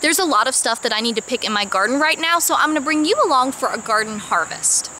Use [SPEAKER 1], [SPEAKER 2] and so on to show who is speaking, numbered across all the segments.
[SPEAKER 1] There's a lot of stuff that I need to pick in my garden right now, so I'm gonna bring you along for a garden harvest.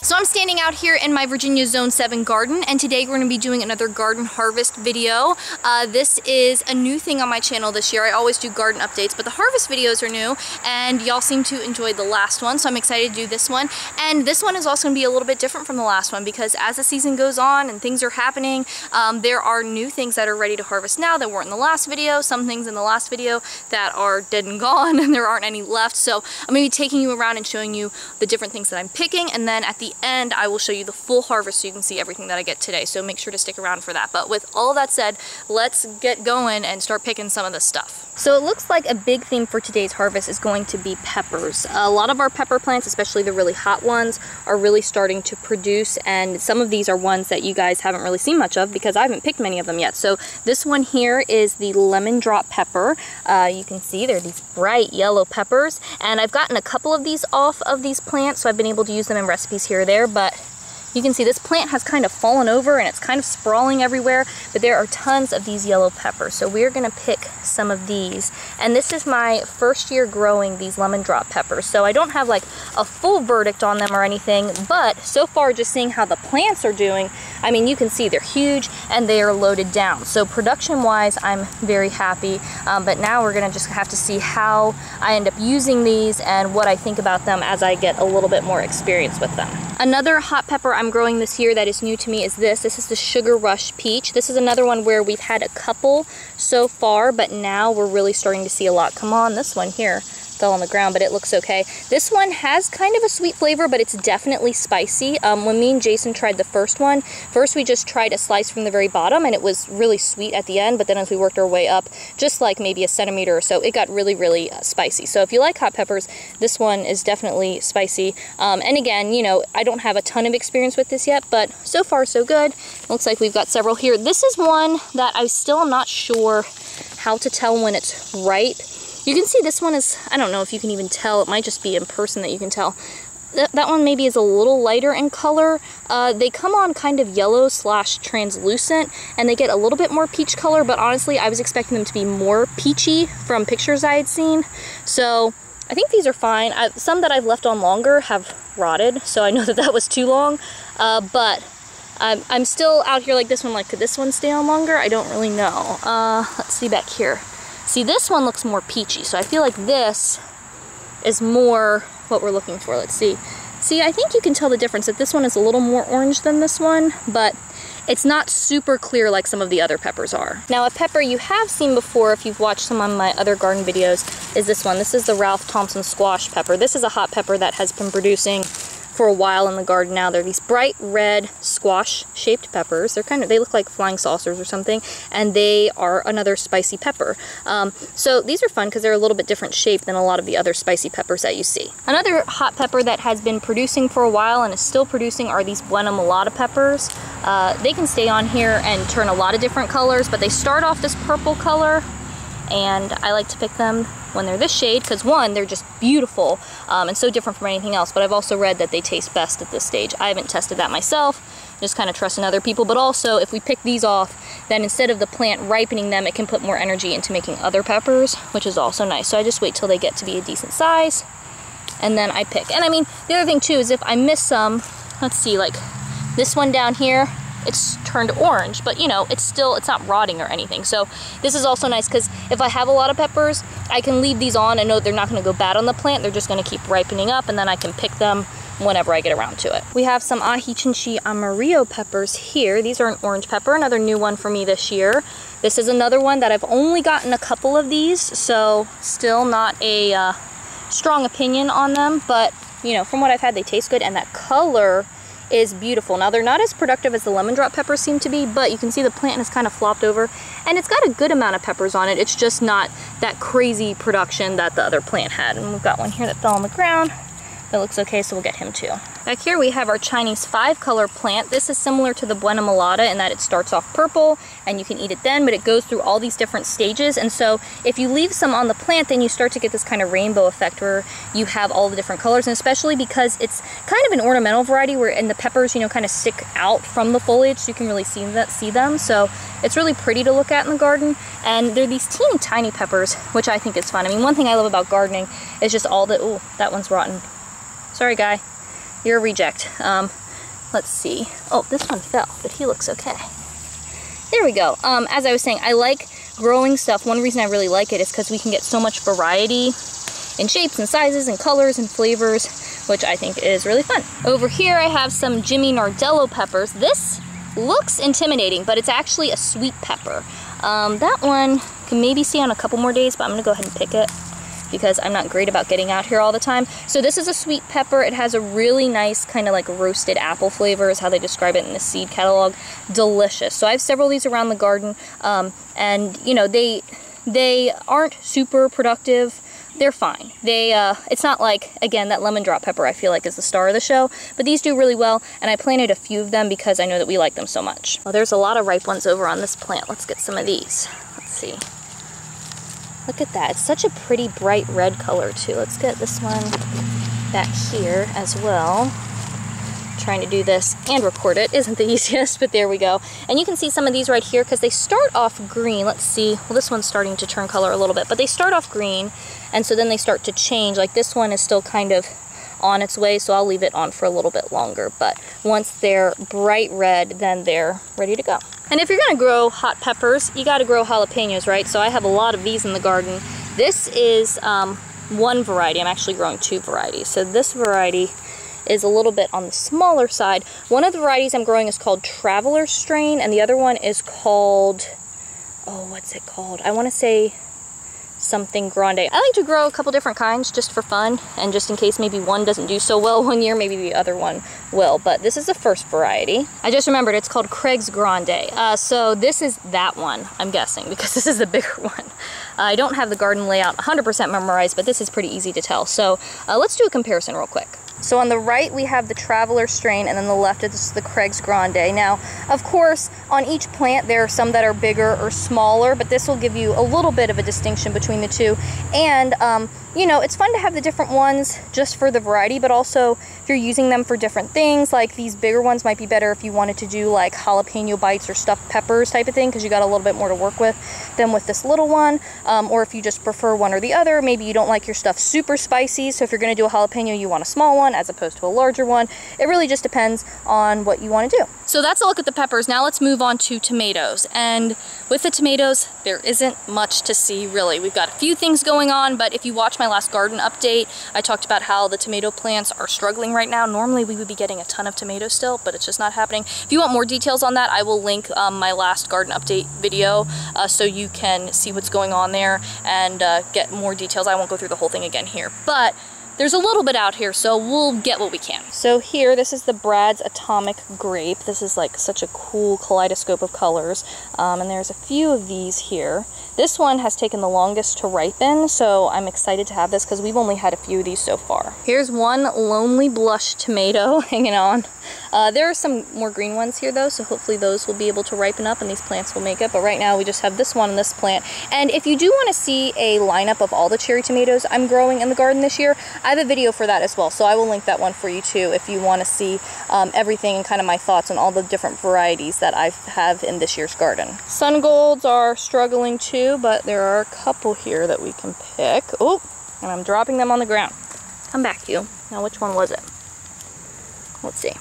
[SPEAKER 1] So I'm standing out here in my Virginia Zone 7 garden, and today we're going to be doing another garden harvest video. This is a new thing on my channel this year. I always do garden updates, but the harvest videos are new, and y'all seem to enjoy the last one, so I'm excited to do this one. And this one is also going to be a little bit different from the last one, because as the season goes on and things are happening, there are new things that are ready to harvest now that weren't in the last video, some things in the last video that are dead and gone, and there aren't any left. So I'm going to be taking you around and showing you the different things that I'm picking, and then at the end I will show you the full harvest so you can see everything that I get today, so make sure to stick around for that. But with all that said, let's get going and start picking some of this stuff. So it looks like a big theme for today's harvest is going to be peppers. A lot of our pepper plants, especially the really hot ones, are really starting to produce, and some of these are ones that you guys haven't really seen much of because I haven't picked many of them yet. So this one here is the lemon drop pepper. You can see they're these bright yellow peppers, and I've gotten a couple of these off of these plants, so I've been able to use them in recipes here or there, but you can see this plant has kind of fallen over and it's kind of sprawling everywhere, but there are tons of these yellow peppers. So we're gonna pick some of these. And this is my first year growing these lemon drop peppers. So I don't have like a full verdict on them or anything, but so far just seeing how the plants are doing, I mean, you can see they're huge and they are loaded down. So production wise, I'm very happy. But now we're gonna just have to see how I end up using these and what I think about them as I get a little bit more experience with them. Another hot pepper I'm growing this year that is new to me is this. This is the Sugar Rush Peach. This is another one where we've had a couple so far, but now we're really starting to see a lot. Come on, this one here fell on the ground, but it looks okay. This one has kind of a sweet flavor, but it's definitely spicy. When me and Jason tried the first one, first we just tried a slice from the very bottom and it was really sweet at the end, but then as we worked our way up, just like maybe a centimeter or so, it got really, really spicy. So if you like hot peppers, this one is definitely spicy. And again, you know, I don't have a ton of experience with this yet, but so far so good. Looks like we've got several here. This is one that I still am not sure how to tell when it's ripe. You can see this one is, I don't know if you can even tell, it might just be in person that you can tell. That one maybe is a little lighter in color. They come on kind of yellow / translucent, and they get a little bit more peach color, but honestly I was expecting them to be more peachy from pictures I had seen. So I think these are fine. Some that I've left on longer have rotted, so I know that that was too long, but I'm still out here like this one. Like, could this one stay on longer? I don't really know. Let's see back here. See, this one looks more peachy, so I feel like this is more what we're looking for. Let's see. See, I think you can tell the difference that this one is a little more orange than this one, but it's not super clear like some of the other peppers are. Now, a pepper you have seen before if you've watched some of my other garden videos is this one. This is the Ralph Thompson Squash pepper. This is a hot pepper that has been producing for a while in the garden now. They're these bright red squash shaped peppers. They look like flying saucers or something, and they are another spicy pepper. So these are fun because they're a little bit different shape than a lot of the other spicy peppers that you see. Another hot pepper that has been producing for a while and is still producing are these Buena Mulata peppers. They can stay on here and turn a lot of different colors, but they start off this purple color, and I like to pick them when they're this shade because, one, they're just beautiful and so different from anything else, but I've also read that they taste best at this stage. I haven't tested that myself, just kind of trusting other people, but also if we pick these off, then instead of the plant ripening them, it can put more energy into making other peppers, which is also nice. So I just wait till they get to be a decent size, and then I pick. And I mean, the other thing too is if I miss some, let's see, like this one down here, it's turned orange, but you know, it's not rotting or anything. So this is also nice because if I have a lot of peppers, I can leave these on and know they're not going to go bad on the plant. They're just going to keep ripening up, and then I can pick them whenever I get around to it. We have some Ahi Chinchi Amarillo peppers here. These are an orange pepper, another new one for me this year. This is another one that I've only gotten a couple of these, so still not a strong opinion on them, but you know, from what I've had, they taste good, and that color is beautiful. Now, they're not as productive as the lemon drop peppers seem to be, but you can see the plant has kind of flopped over, and it's got a good amount of peppers on it. It's just not that crazy production that the other plant had. And we've got one here that fell on the ground. It looks okay, so we'll get him too. Back here we have our Chinese 5-color plant. This is similar to the Buena Mulata in that it starts off purple and you can eat it then, but it goes through all these different stages. And so if you leave some on the plant, then you start to get this kind of rainbow effect where you have all the different colors, and especially because it's kind of an ornamental variety where and the peppers, you know, kind of stick out from the foliage so you can really see them. So it's really pretty to look at in the garden. And they're these teeny tiny peppers, which I think is fun. I mean, one thing I love about gardening is just all the, ooh, that one's rotten. Sorry, guy. You're a reject. Let's see. Oh, this one fell, but he looks okay. There we go. As I was saying, I like growing stuff. One reason I really like it is because we can get so much variety in shapes and sizes and colors and flavors, which I think is really fun. Over here, I have some Jimmy Nardello peppers. This looks intimidating, but it's actually a sweet pepper. That one can maybe see on a couple more days, but I'm gonna go ahead and pick it because I'm not great about getting out here all the time. So this is a sweet pepper. It has a really nice kind of like roasted apple flavor is how they describe it in the seed catalog. Delicious. So I have several of these around the garden, and you know, they aren't super productive. They're fine. It's not like, again, that lemon drop pepper I feel like is the star of the show, but these do really well, and I planted a few of them because I know that we like them so much. Well, there's a lot of ripe ones over on this plant. Let's get some of these. Let's see. Look at that. It's such a pretty bright red color too. Let's get this one back here as well. Trying to do this and record it isn't the easiest, but there we go. And you can see some of these right here because they start off green. Let's see. Well, this one's starting to turn color a little bit, but they start off green, and so then they start to change. Like this one is still kind of on its way, so I'll leave it on for a little bit longer. But once they're bright red, then they're ready to go. And if you're gonna grow hot peppers, you gotta grow jalapenos, right? So I have a lot of these in the garden. This is one variety. I'm actually growing 2 varieties. So this variety is a little bit on the smaller side. One of the varieties I'm growing is called Traveler Strain, and the other one is called, oh, what's it called? I wanna say something Grande. I like to grow a couple different kinds just for fun, and just in case maybe one doesn't do so well one year, maybe the other one will. But this is the first variety. I just remembered it's called Craig's Grande. So this is that one, I'm guessing, because this is the bigger one. I don't have the garden layout 100% memorized, but this is pretty easy to tell. So let's do a comparison real quick. So on the right we have the Traveler Strain, and then the left is the Craig's Grande. Now, of course, on each plant there are some that are bigger or smaller, but this will give you a little bit of a distinction between the two. And you know, it's fun to have the different ones just for the variety, but also if you're using them for different things, like these bigger ones might be better if you wanted to do like jalapeno bites or stuffed peppers type of thing, because you got a little bit more to work with than with this little one. Or if you just prefer one or the other, maybe you don't like your stuff super spicy, so if you're going to do a jalapeno, you want a small one as opposed to a larger one. It really just depends on what you want to do. So that's a look at the peppers. Now let's move on to tomatoes. And with the tomatoes, there isn't much to see really. We've got a few things going on, but if you watch my last garden update, I talked about how the tomato plants are struggling right now. Normally we would be getting a ton of tomatoes still, but it's just not happening. If you want more details on that, I will link my last garden update video so you can see what's going on there and get more details. I won't go through the whole thing again here, but there's a little bit out here, so we'll get what we can. So here, this is the Brad's Atomic Grape. This is like such a cool kaleidoscope of colors. And there's a few of these here. This one has taken the longest to ripen, so I'm excited to have this because we've only had a few of these so far. Here's one Lonely Blush tomato hanging on. There are some more green ones here though, so hopefully those will be able to ripen up and these plants will make it. But right now we just have this one and this plant. And if you do want to see a lineup of all the cherry tomatoes I'm growing in the garden this year, I have a video for that as well, so I will link that one for you too if you want to see everything and kind of my thoughts on all the different varieties that I have in this year's garden. Sungolds are struggling too, but there are a couple here that we can pick. Oh, and I'm dropping them on the ground. Come back, you. Now, which one was it? Let's see.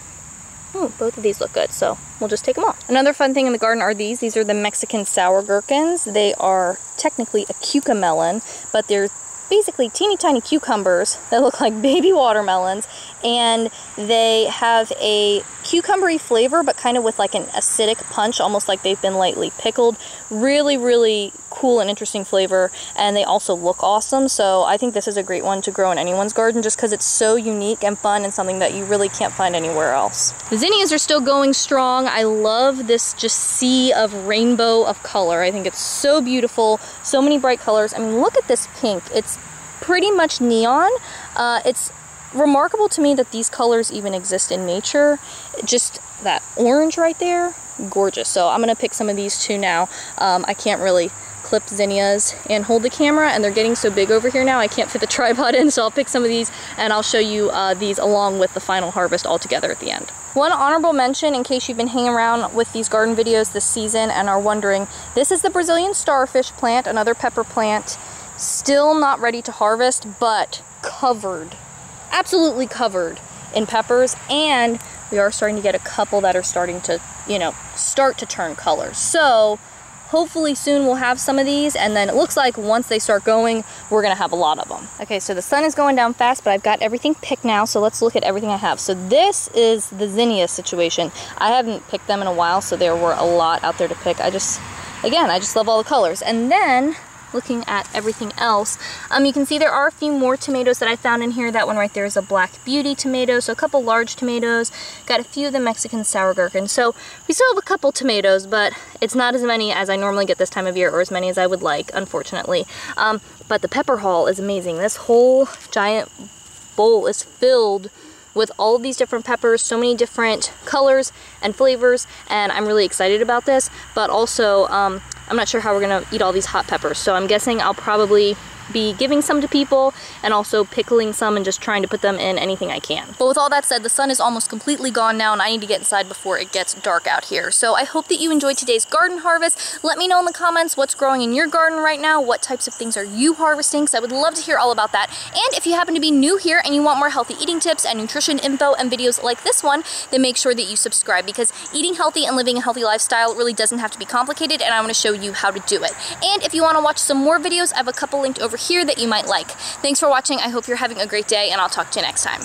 [SPEAKER 1] Oh, both of these look good, so we'll just take them all. Another fun thing in the garden are these. These are the Mexican Sour Gherkins. They are technically a cucamelon, but they're basically teeny tiny cucumbers that look like baby watermelons, and they have a cucumbery flavor but kind of with like an acidic punch, almost like they've been lightly pickled. Really, really cool and interesting flavor, and they also look awesome, so I think this is a great one to grow in anyone's garden just because it's so unique and fun and something that you really can't find anywhere else. The zinnias are still going strong. I love this just sea of rainbow of color. I think it's so beautiful, so many bright colors. I mean, look at this pink. It's pretty much neon. It's remarkable to me that these colors even exist in nature. Just that orange right there, gorgeous. So I'm gonna pick some of these too now. I can't really clip zinnias and hold the camera, and they're getting so big over here now I can't fit the tripod in, so I'll pick some of these and I'll show you these along with the final harvest all together at the end. One honorable mention, in case you've been hanging around with these garden videos this season and are wondering, this is the Brazilian Starfish plant, another pepper plant, still not ready to harvest, but covered, absolutely covered in peppers, and we are starting to get a couple that are starting to, you know, start to turn color. So hopefully soon we'll have some of these, and then it looks like once they start going, we're gonna have a lot of them. Okay, so the sun is going down fast, but I've got everything picked now, so let's look at everything I have. So this is the zinnia situation. I haven't picked them in a while, so there were a lot out there to pick. I just love all the colors. And then, looking at everything else, you can see there are a few more tomatoes that I found in here. That one right there is a Black Beauty tomato, so a couple large tomatoes. Got a few of the Mexican Sour Gherkin. So we still have a couple tomatoes, but it's not as many as I normally get this time of year, or as many as I would like, unfortunately. But the pepper haul is amazing. This whole giant bowl is filled with all of these different peppers, so many different colors and flavors, and I'm really excited about this. But also, I'm not sure how we're gonna eat all these hot peppers, so I'm guessing I'll probably be giving some to people and also pickling some and just trying to put them in anything I can. But with all that said, the sun is almost completely gone now and I need to get inside before it gets dark out here. So I hope that you enjoyed today's garden harvest. Let me know in the comments what's growing in your garden right now, what types of things are you harvesting, because I would love to hear all about that. And if you happen to be new here and you want more healthy eating tips and nutrition info and videos like this one, then make sure that you subscribe, because eating healthy and living a healthy lifestyle really doesn't have to be complicated, and I want to show you how to do it. And if you want to watch some more videos, I have a couple linked over here that you might like. Thanks for watching. I hope you're having a great day, and I'll talk to you next time.